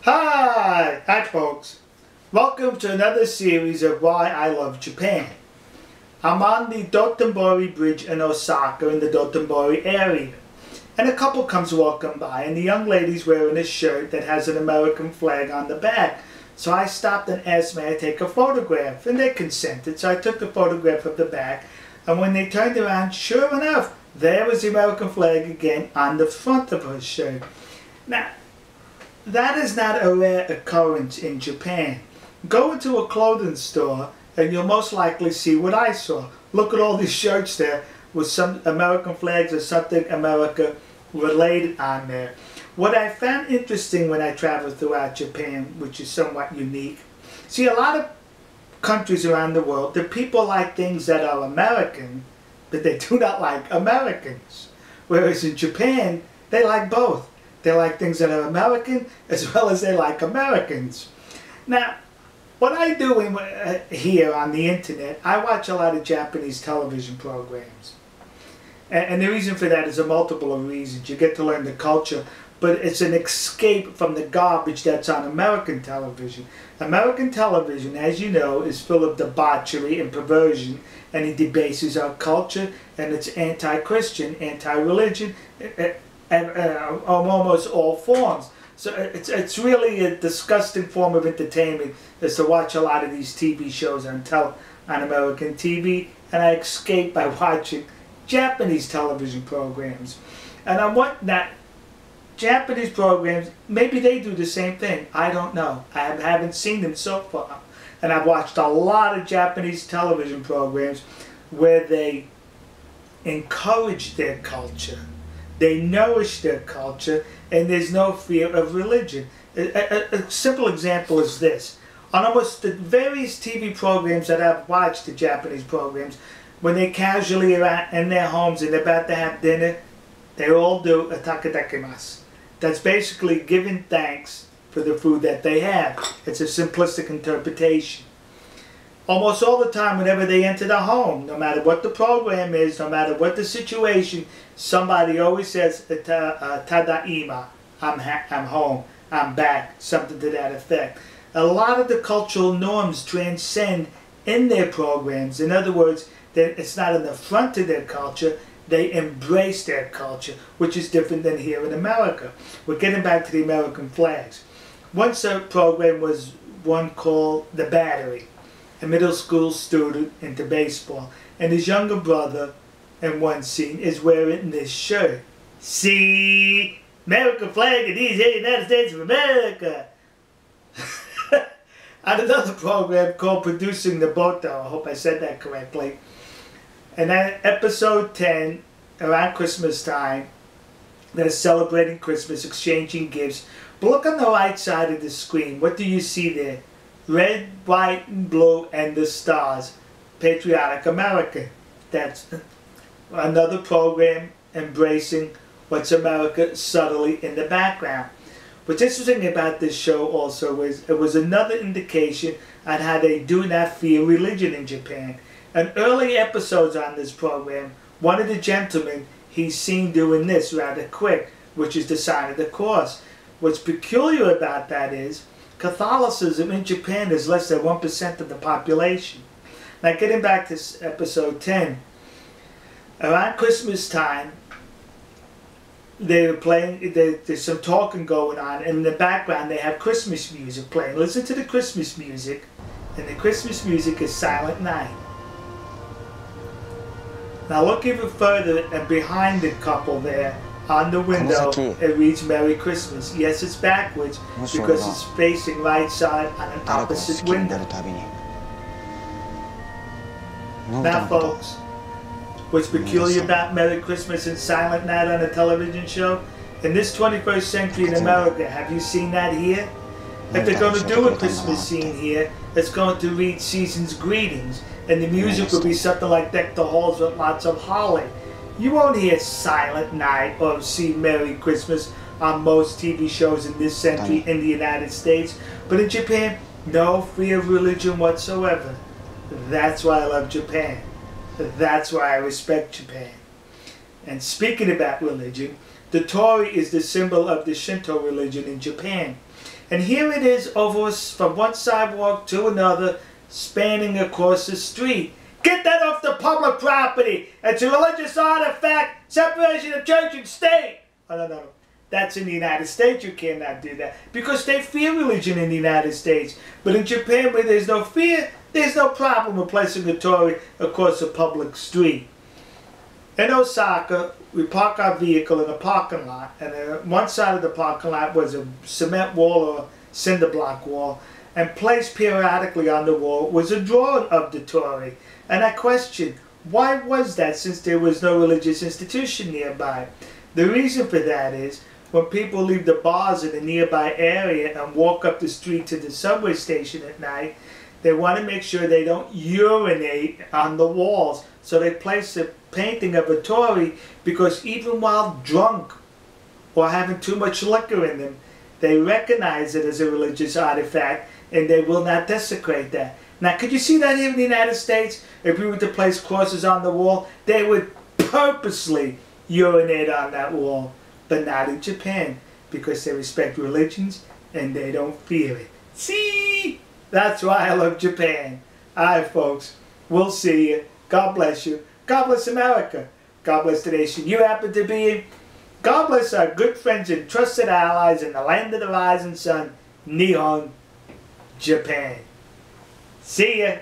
Hi folks. Welcome to another series of Why I Love Japan. I'm on the Dotonbori Bridge in Osaka in the Dotonbori area. And a couple comes walking by and the young lady's wearing a shirt that has an American flag on the back. So I stopped and asked may I take a photograph, and they consented. So I took the photograph of the back, and when they turned around, sure enough, there was the American flag again on the front of her shirt. Now, that is not a rare occurrence in Japan. Go into a clothing store and you'll most likely see what I saw. Look at all these shirts there with some American flags or something America related on there. What I found interesting when I traveled throughout Japan, which is somewhat unique, see, a lot of countries around the world, the people like things that are American, but they do not like Americans. Whereas in Japan, they like both. They like things that are American as well as they like Americans. Now, what I do here on the internet, I watch a lot of Japanese television programs. And the reason for that is a multiple of reasons. You get to learn the culture, but it's an escape from the garbage that's on American television. American television, as you know, is full of debauchery and perversion, and it debases our culture, and it's anti-Christian, anti-religion, and almost all forms. So it's really a disgusting form of entertainment is to watch a lot of these TV shows on American TV, and I escape by watching Japanese television programs. And I want that Japanese programs, maybe they do the same thing. I don't know. I haven't seen them so far. And I've watched a lot of Japanese television programs where they encourage their culture. They nourish their culture, and there's no fear of religion. A simple example is this. On almost the various TV programs that I've watched, the Japanese programs, when they casually are in their homes and they're about to have dinner, they all do a takadakimasu. That's basically giving thanks for the food that they have. It's a simplistic interpretation. Almost all the time, whenever they enter the home, no matter what the program is, no matter what the situation, somebody always says, Tadaima, I'm home, I'm back, something to that effect. A lot of the cultural norms transcend in their programs. In other words, it's not in the front of their culture, they embrace their culture, which is different than here in America. We're getting back to the American flags. Once a program was one called The Battery, a middle school student into baseball, and his younger brother in one scene is wearing this shirt. See, American flag in these United States of America. On another program called Producing Nobuta, I hope I said that correctly, and then episode 10, around Christmas time, they're celebrating Christmas, exchanging gifts. But look on the right side of the screen. What do you see there? Red, white, and blue, and the stars. Patriotic America. That's another program embracing what's America subtly in the background. What's interesting about this show also is it was another indication on how they do not fear religion in Japan. In early episodes on this program, one of the gentlemen, he's seen doing this rather quick, which is the sign of the cross. What's peculiar about that is Catholicism in Japan is less than 1% of the population. Now, getting back to episode 10, around Christmas time, they were playing, there's some talking going on, and in the background they have Christmas music playing. Listen to the Christmas music, and the Christmas music is Silent Night. Now look even further, and behind the couple there, on the window, it reads Merry Christmas. Yes, it's backwards because it's facing right side on an opposite window. Now folks, what's peculiar about Merry Christmas and Silent Night on a television show? In this 21st century in America, have you seen that here? If they're going to do a Christmas scene here, it's going to read Season's Greetings, and the music will be something like Deck the Halls with lots of holly. You won't hear Silent Night or see Merry Christmas on most TV shows in this century in the United States. But in Japan, no fear of religion whatsoever. That's why I love Japan. That's why I respect Japan. And speaking about religion, The torii is the symbol of the Shinto religion in Japan. And here it is over from one sidewalk to another, spanning across the street. Get that off the public property! It's a religious artifact! Separation of church and state! Oh, no. That's in the United States. You cannot do that. Because they fear religion in the United States. But in Japan, where there's no fear, there's no problem with placing a torii across a public street. In Osaka, we park our vehicle in a parking lot. And on one side of the parking lot was a cement wall or cinder block wall. And placed periodically on the wall was a drawing of the torii. And I questioned, why was that since there was no religious institution nearby? The reason for that is, when people leave the bars in the nearby area and walk up the street to the subway station at night, they want to make sure they don't urinate on the walls. So they place a painting of a torii because even while drunk or having too much liquor in them, they recognize it as a religious artifact and they will not desecrate that. Now, could you see that here in the United States? If we were to place crosses on the wall, they would purposely urinate on that wall. But not in Japan, because they respect religions and they don't fear it. See? That's why I love Japan. Alright, folks. We'll see you. God bless you. God bless America. God bless the nation you happen to be in. God bless our good friends and trusted allies in the land of the rising sun, Nihon, Japan. See ya.